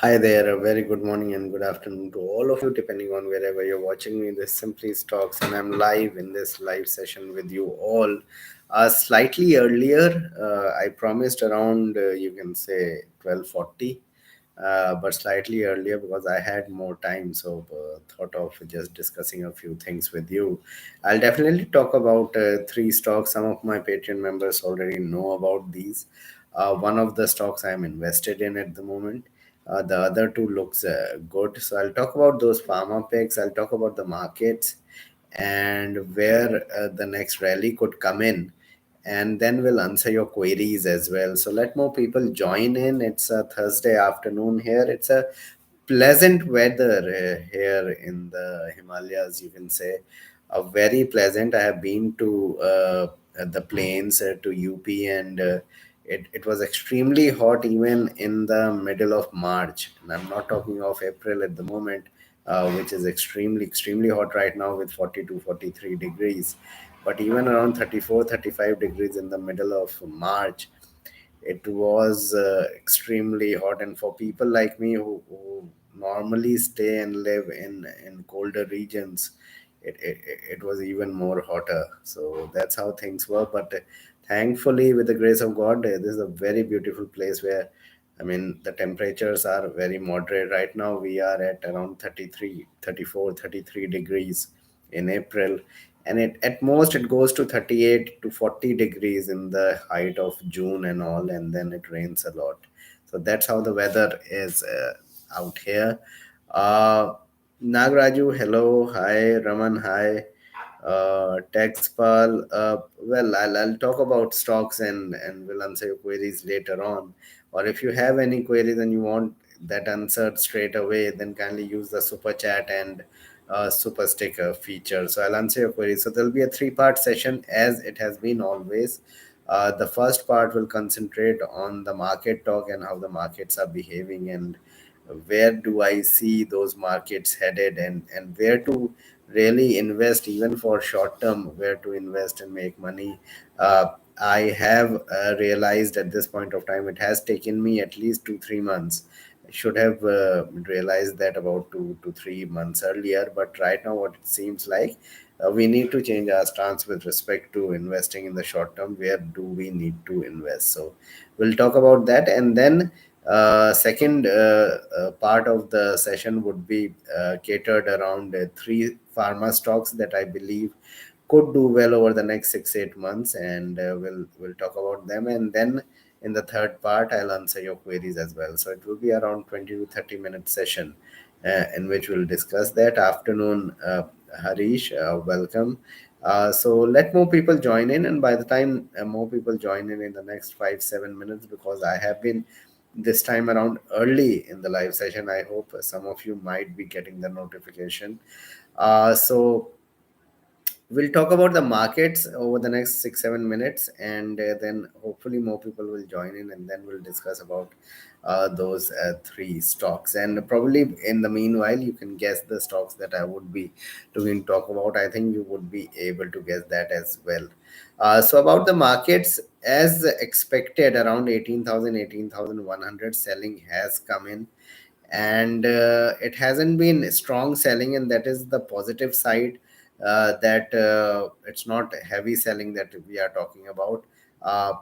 Hi there, a very good morning and good afternoon to all of you, depending on wherever you're watching me. This Simply Talks, and I'm live in this live session with you all. Slightly earlier, I promised around you can say 12:40, but slightly earlier because I had more time. So thought of just discussing a few things with you. I'll definitely talk about three stocks. Some of my Patreon members already know about these. One of the stocks I'm invested in at the moment. The other two looks good. So I'll talk about those pharma picks. I'll talk about the markets and where the next rally could come in, and then we'll answer your queries as well. So let more people join in. It's a Thursday afternoon here. It's a pleasant weather here in the Himalayas, you can say. Very pleasant. I have been to the plains to UP, and it was extremely hot even in the middle of March. And I'm not talking of April at the moment, which is extremely hot right now with 42, 43 degrees. But even around 34, 35 degrees in the middle of March, it was extremely hot. And for people like me who normally stay and live in colder regions, it was even more hotter. So that's how things were. But thankfully, with the grace of God, this is a very beautiful place where, I mean, the temperatures are very moderate. Right now, we are at around 33, 34, 33 degrees in April. And at most it goes to 38 to 40 degrees in the height of June and all, and then it rains a lot. So that's how the weather is out here. Uh, Nagraju, hello. Hi. Raman, hi. Texpal, well, I'll talk about stocks and will answer your queries later on. Or if you have any queries and you want that answered straight away, then kindly use the super chat and super sticker feature. So I'll answer your queries. So there'll be a three-part session as it has been always. The first part will concentrate on the market talk and how the markets are behaving, and where do I see those markets headed, and where to really invest even for short term, where to invest and make money. I have realized at this point of time, it has taken me at least 2 3 months. I should have realized that about 2 to 3 months earlier, but right now what it seems like, we need to change our stance with respect to investing in the short term. Where do we need to invest? So we'll talk about that, and then second part of the session would be catered around three pharma stocks that I believe could do well over the next 6 8 months, and we'll talk about them. And then in the third part, I'll answer your queries as well. So it will be around 20 to 30 minute session in which we'll discuss that. Afternoon, Harish, welcome. So let more people join in, and by the time more people join in the next 5 7 minutes, because I have been this time around early in the live session. I hope some of you might be getting the notification. So we'll talk about the markets over the next 6 7 minutes, and then hopefully more people will join in, and then we'll discuss about those three stocks. And probably in the meanwhile, you can guess the stocks that I would be doing talk about. I think you would be able to guess that as well. So about the markets, as expected, around 18,000, 18,100 selling has come in, and it hasn't been strong selling, and that is the positive side. That it's not heavy selling that we are talking about. uh,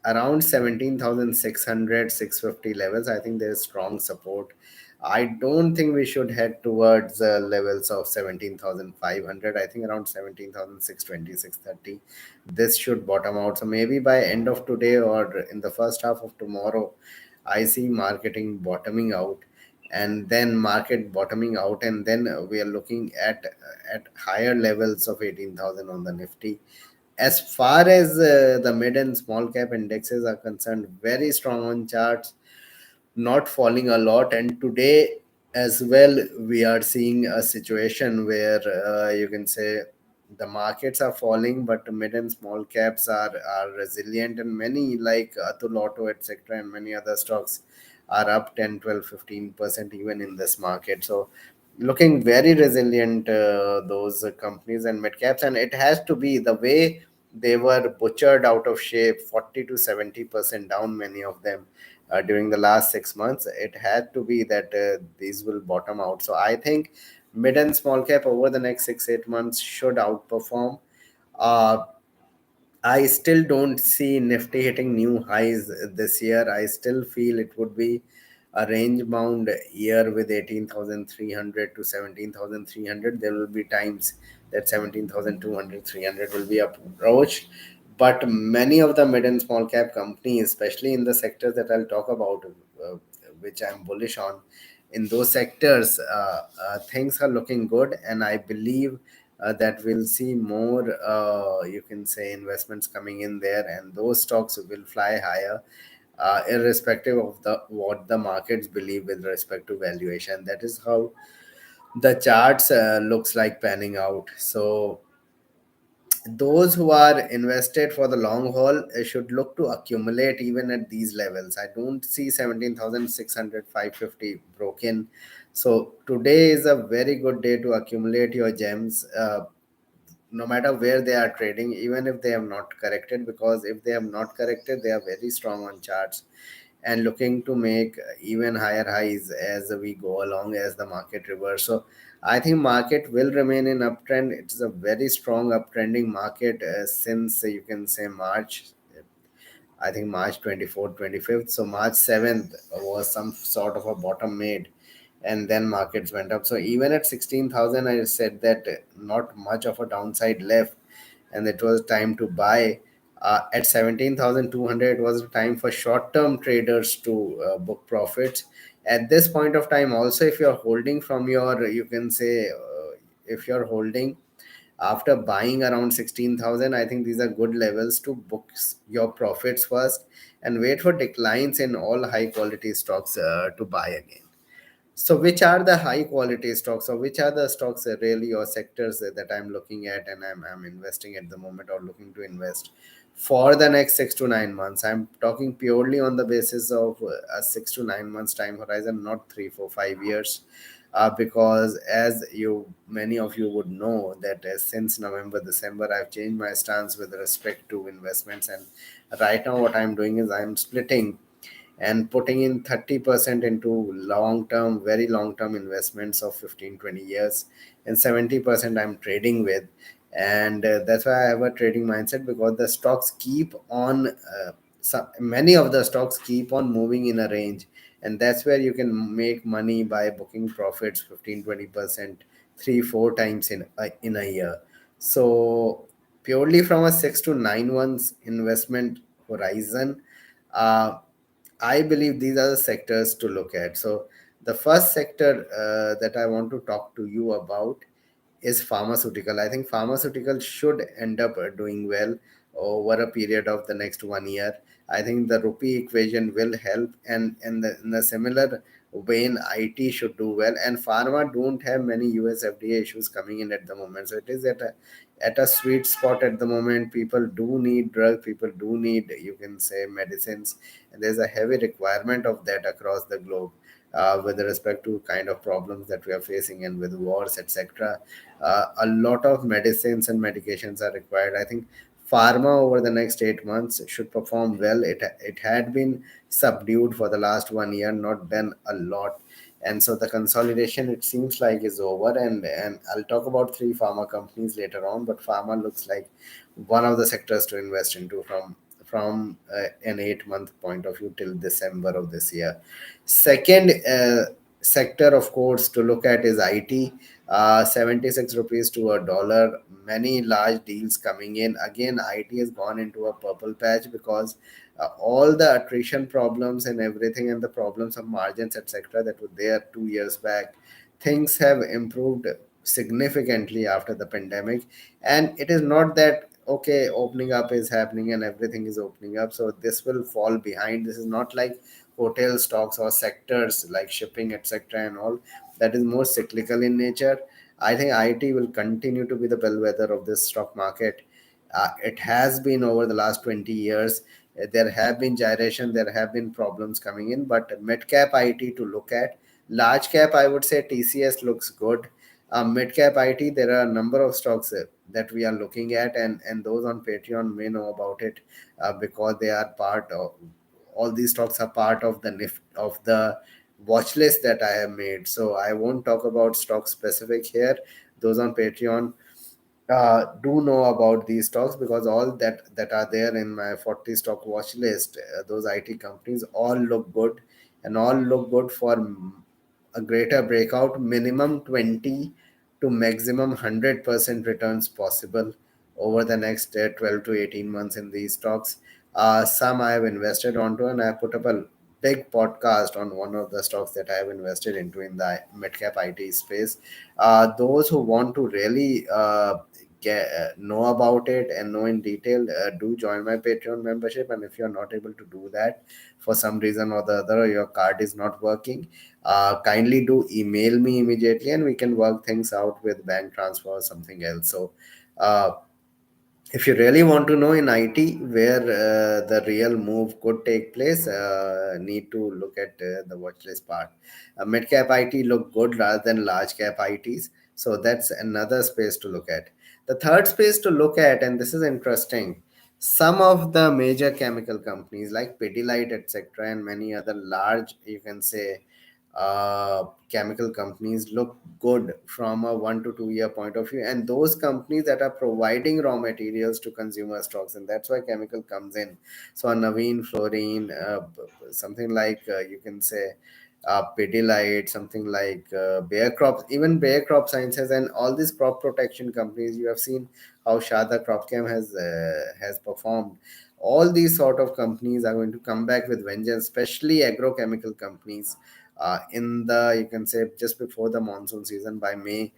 Around 17,600, 650 levels, I think there is strong support. I don't think we should head towards levels of 17,500. I think around 17,620, 630, this should bottom out. So maybe by end of today or in the first half of tomorrow, I see marketing bottoming out, and then market bottoming out, and then we are looking at higher levels of 18,000 on the Nifty. As far as the mid and small cap indexes are concerned, very strong on charts, not falling a lot. And today as well, we are seeing a situation where you can say the markets are falling, but mid and small caps are resilient, and many like Atul Auto, etc., and many other stocks are up 10, 12, 15% even in this market. So looking very resilient, those companies and mid caps. And it has to be the way they were butchered out of shape, 40 to 70% down, many of them. during the last 6 months, it had to be that these will bottom out. So I think mid and small cap over the next 6 8 months should outperform. uh, I still don't see Nifty hitting new highs this year. I still feel it would be a range bound year with 18,300 to 17,300. There will be times that 17,200, 300 will be approached. But many of the mid and small cap companies, especially in the sectors that I'll talk about, which I'm bullish on, in those sectors, things are looking good. And I believe that we'll see more, you can say, investments coming in there, and those stocks will fly higher, irrespective of the what the markets believe with respect to valuation. That is how the charts looks like panning out. So those who are invested for the long haul should look to accumulate even at these levels. I don't see 17,600, 550 broken. So today is a very good day to accumulate your gems, no matter where they are trading, even if they have not corrected, because if they have not corrected, they are very strong on charts and looking to make even higher highs as we go along, as the market reverse. So I think market will remain in uptrend. It's a very strong uptrending market since you can say March. I think March 24th, 25th. So March 7th was some sort of a bottom made, and then markets went up. So even at 16,000, I said that not much of a downside left, and it was time to buy. At 17,200, it was a time for short term traders to book profits. At this point of time, also, if you're holding from your, you can say, if you're holding after buying around 16,000, I think these are good levels to book your profits first and wait for declines in all high quality stocks to buy again. So, which are the high quality stocks, or which are the stocks really, or sectors that I'm looking at and I'm investing at the moment, or looking to invest for the next 6 to 9 months? I'm talking purely on the basis of a 6 to 9 months time horizon, not 3 4 5 years. Because as you many of you would know that since November December, I've changed my stance with respect to investments, and right now what I'm doing is I'm splitting and putting in 30% into long term, very long term investments of 15 20 years, and 70% I'm trading with. And that's why I have a trading mindset, because the stocks keep on many of the stocks keep on moving in a range, and that's where you can make money by booking profits 15 20%, 3 4 times in a year. So purely from a 6 to 9 months investment horizon, uh, I believe these are the sectors to look at. So, the first sector that I want to talk to you about is pharmaceutical. I think pharmaceutical should end up doing well over a period of the next 1 year. I think the rupee equation will help, and in the similar vein, IT should do well. And pharma don't have many US FDA issues coming in at the moment, so it is at a sweet spot at the moment. People do need drugs. People do need, you can say, medicines, and there's a heavy requirement of that across the globe. With respect to kind of problems that we are facing, and with wars, etc., a lot of medicines and medications are required. I think pharma over the next 8 months should perform well. It had been subdued for the last 1 year, not done a lot, and so the consolidation, it seems like, is over. And I'll talk about three pharma companies later on, but pharma looks like one of the sectors to invest into from an 8 month point of view till December of this year. Second sector, of course, to look at is IT. 76 rupees to a dollar. Many large deals coming in. Again, IT has gone into a purple patch because all the attrition problems and everything, and the problems of margins, etc., that were there 2 years back, things have improved significantly after the pandemic. And it is not that, okay, opening up is happening and everything is opening up, so this will fall behind. This is not like hotel stocks or sectors like shipping, etc., and all that is more cyclical in nature. I think IT will continue to be the bellwether of this stock market. It has been over the last 20 years. There have been gyration, there have been problems coming in, but mid cap IT to look at. Large cap, I would say TCS looks good. Mid cap IT, there are a number of stocks that we are looking at, and those on Patreon may know about it because they are part all these stocks are part of the of the watch list that I have made. So I won't talk about stock specific here. Those on Patreon do know about these stocks, because all that are there in my 40 stock watch list, those IT companies all look good, and all look good for a greater breakout, minimum 20 to maximum 100% returns possible over the next 12 to 18 months in these stocks. Some I have invested onto, and I put up a big podcast on one of the stocks that I have invested into in the mid cap IT space. Those who want to really know about it and know in detail, do join my Patreon membership. And if you're not able to do that for some reason or the other, or your card is not working, kindly do email me immediately, and we can work things out with bank transfer or something else. So uh, if you really want to know in IT where the real move could take place, need to look at the watchlist part. Mid cap IT look good rather than large cap ITs, so that's another space to look at. The third space to look at, and this is interesting, some of the major chemical companies like Pidilite, etc., and many other large, you can say, chemical companies look good from a 1 to 2 year point of view, and those companies that are providing raw materials to consumer stocks, and that's why chemical comes in. So a Naveen Fluorine, something like, you can say, Pidilite, something like Bayer Crops, even Bayer Crop Sciences, and all these crop protection companies. You have seen how Shada Cropchem has performed. All these sort of companies are going to come back with vengeance, especially agrochemical companies. In the, you can say, just before the monsoon season by May,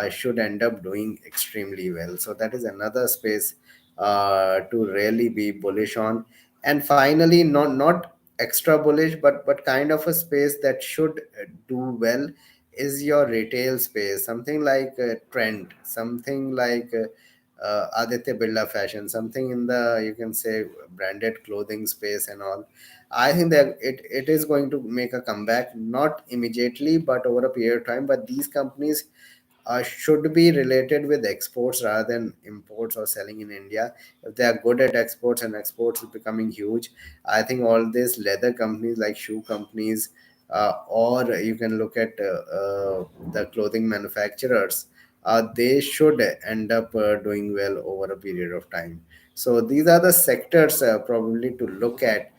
should end up doing extremely well. So that is another space to really be bullish on. And finally, not extra bullish, but kind of a space that should do well is your retail space. Something like Trend, something like Aditya Birla Fashion, something in the, you can say, branded clothing space and all. I think that it is going to make a comeback, not immediately, but over a period of time. But these companies should be related with exports rather than imports or selling in India. If they are good at exports, and exports is becoming huge, I think all these leather companies like shoe companies, or you can look at the clothing manufacturers, they should end up doing well over a period of time. So these are the sectors probably to look at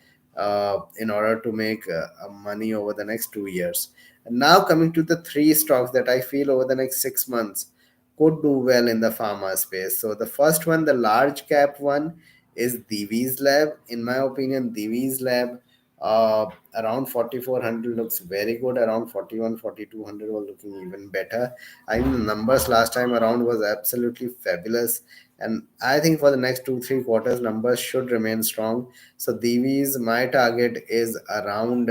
in order to make money over the next 2 years. And now coming to the three stocks that I feel over the next 6 months could do well in the pharma space. So the first one, the large cap one, is Divi's Lab. In my opinion, Divi's Lab, uh, around 4400 looks very good. Around 41, 4200 was looking even better. I mean, the numbers last time around was absolutely fabulous. And I think for the next 2 3 quarters, numbers should remain strong. So Divi's, my target is around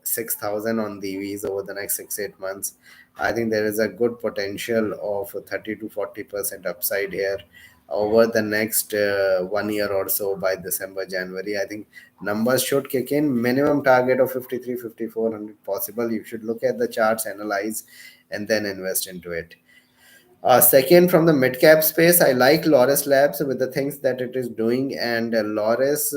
6,000 on Divi's over the next 6 8 months. I think there is a good potential of 30 to 40% upside here over the next 1 year or so. By December, January, I think numbers should kick in. Minimum target of 53 5400 possible. You should look at the charts, analyze, and then invest into it. Second, from the mid cap space, I like Loris Labs with the things that it is doing. And Loris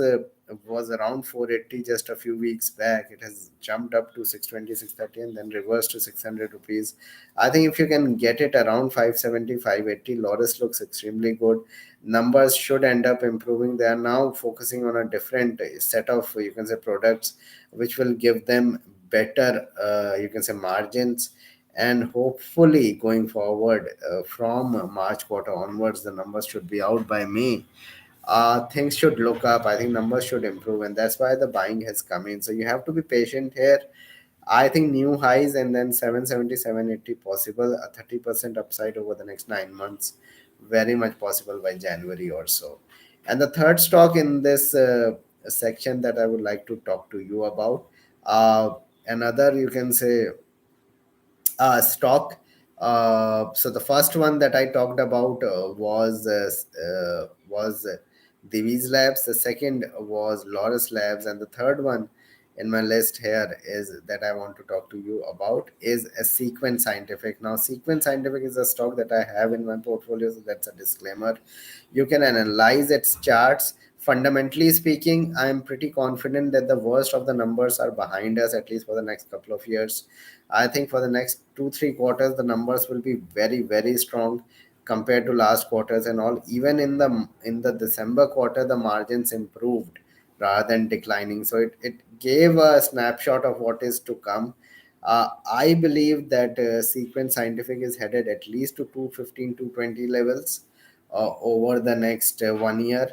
was around 480 just a few weeks back. It has jumped up to 620, 630, and then reversed to 600 rupees. I think if you can get it around 570, 580, Loris looks extremely good. Numbers should end up improving. They are now focusing on a different set of, you can say, products, which will give them better, you can say, margins. And hopefully going forward, from March quarter onwards, the numbers should be out by May. Things should look up. I think numbers should improve, and that's why the buying has come in. So you have to be patient here. I think new highs, and then 770, 780 possible, a 30% upside over the next 9 months, very much possible by January or so. And the third stock in this section that I would like to talk to you about, uh, another, you can say, stock. So the first one that I talked about was Divi's Labs. The second was Loris Labs, and the third one in my list here is that I want to talk to you about is a Sequence Scientific. Now, Sequence Scientific is a stock that I have in my portfolio, so that's a disclaimer. You can analyze its charts Fundamentally speaking, I'm pretty confident that the worst of the numbers are behind us, at least for the next couple of years. I think for the next 2 3 quarters, the numbers will be very very strong compared to last quarters and all. Even in the December quarter, the margins improved rather than declining. So it gave a snapshot of what is to come. I believe that Sequence Scientific is headed at least to 215 220 levels over the next 1 year.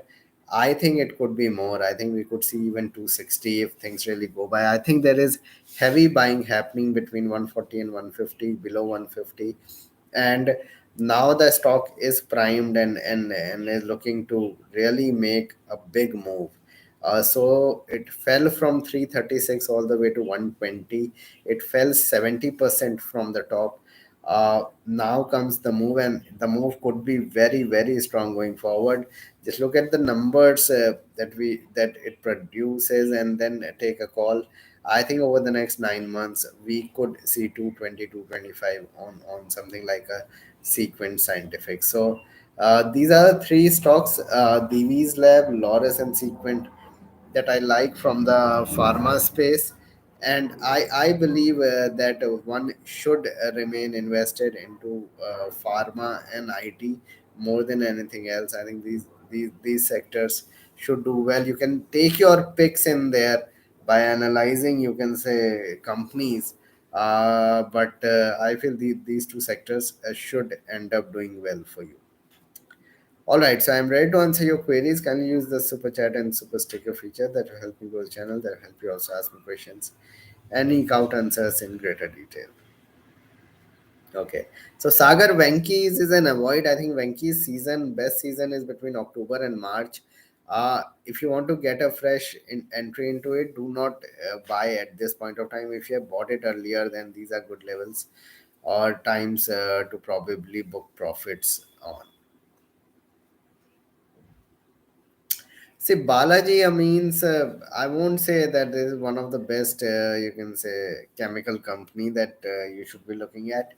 I think it could be more. I think we could see even 260 if things really go by. I think there is heavy buying happening between 140 and 150, below 150. And now the stock is primed and is looking to really make a big move. So it fell from 336 all the way to 120. It fell 70% from the top. Now comes the move, and the move could be very very strong going forward. Just look at the numbers that it produces and then take a call. I think over the next 9 months we could see 220 225 on something like a Sequence Scientific. So these are the three stocks: Divi's Lab, Loris, and Sequent, that I like from the pharma space. And I believe that one should remain invested into pharma and IT more than anything else. I think these sectors should do well. You can take your picks in there by analyzing, you can say, companies. But I feel these two sectors should end up doing well for you. All right, so I'm ready to answer your queries. Can you use the super chat and super sticker feature that will help me grow the channel? That will help you also ask me questions and eke out answers in greater detail. Okay, so Sagar, Venki's is an avoid. I think Venki's best season is between October and March. If you want to get a fresh entry into it, do not buy at this point of time. If you have bought it earlier, then these are good levels or times to probably book profits on. See, Balaji means I won't say that this is one of the best, you can say, chemical company that you should be looking at.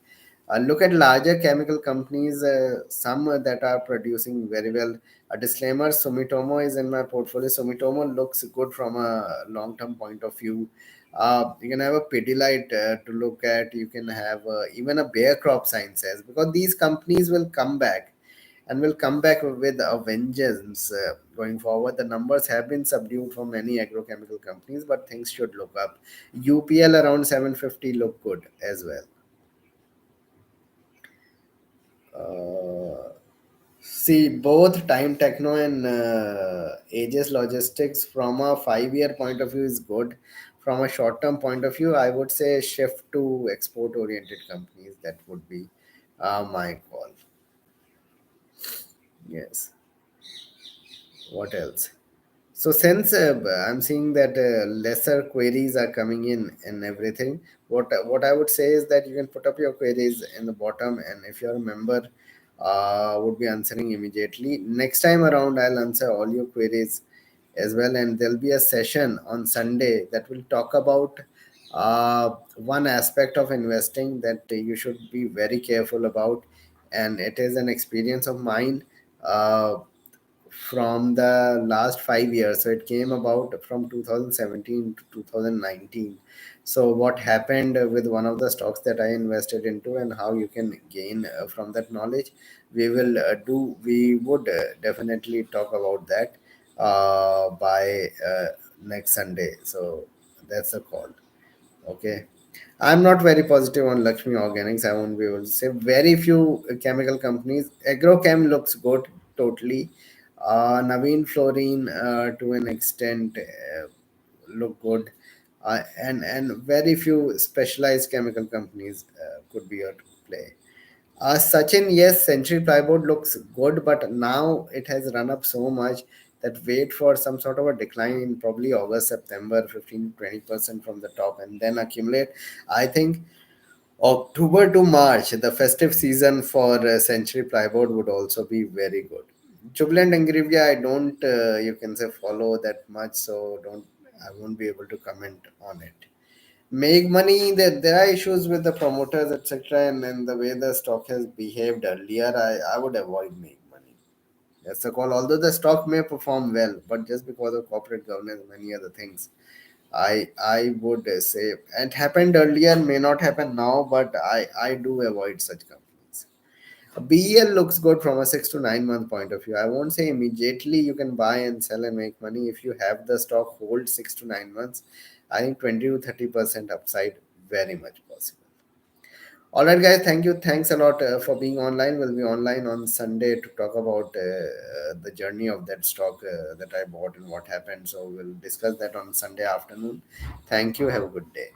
Look at larger chemical companies, some that are producing very well. A disclaimer: Sumitomo is in my portfolio. Sumitomo looks good from a long-term point of view. You can have a Pidilite to look at. You can have even a Bayer Crop Sciences, because these companies will come back and will come back with a vengeance going forward. The numbers have been subdued for many agrochemical companies, but things should look up. UPL around 750 look good as well. Uh, See, both Time Techno and Aegis Logistics from a 5 year point of view is good. From a short term point of view, I would say shift to export oriented companies. That would be my call. Yes. What else? So since I'm seeing that lesser queries are coming in and everything, what I would say is that you can put up your queries in the bottom, and if you're a member, would be answering immediately. Next time around, I'll answer all your queries as well, and there'll be a session on Sunday that will talk about one aspect of investing that you should be very careful about, and it is an experience of mine. From the last 5 years. So it came about from 2017 to 2019. So what happened with one of the stocks that I invested into, and how you can gain from that knowledge, we would definitely talk about that by next Sunday. So that's a call. Okay. I'm not very positive on Lakshmi Organics. I won't be able to say. Very few chemical companies. Agrochem looks good, totally. Naveen Fluorine, to an extent, look good. And very few specialized chemical companies could be a play. Sachin, yes, Century Plyboard looks good, but now it has run up so much that wait for some sort of a decline in probably August, September, 15 to 20% from the top, and then accumulate. I think October to March, the festive season for Century Plyboard would also be very good. Jubilant Ingrevia, I don't, you can say, follow that much, so I won't be able to comment on it. Make money, there are issues with the promoters, etc., and then the way the stock has behaved earlier, I would avoid make money. That's a call. Although the stock may perform well, but just because of corporate governance, many other things, I would say it happened earlier, may not happen now, but I do avoid such companies. A BEL looks good from a 6 to 9 month point of view. I won't say immediately you can buy and sell and make money. If you have the stock hold 6 to 9 months, I think 20 to 30% upside very much possible. All right, guys. Thank you. Thanks a lot for being online. We'll be online on Sunday to talk about the journey of that stock that I bought and what happened. So we'll discuss that on Sunday afternoon. Thank you. Have a good day.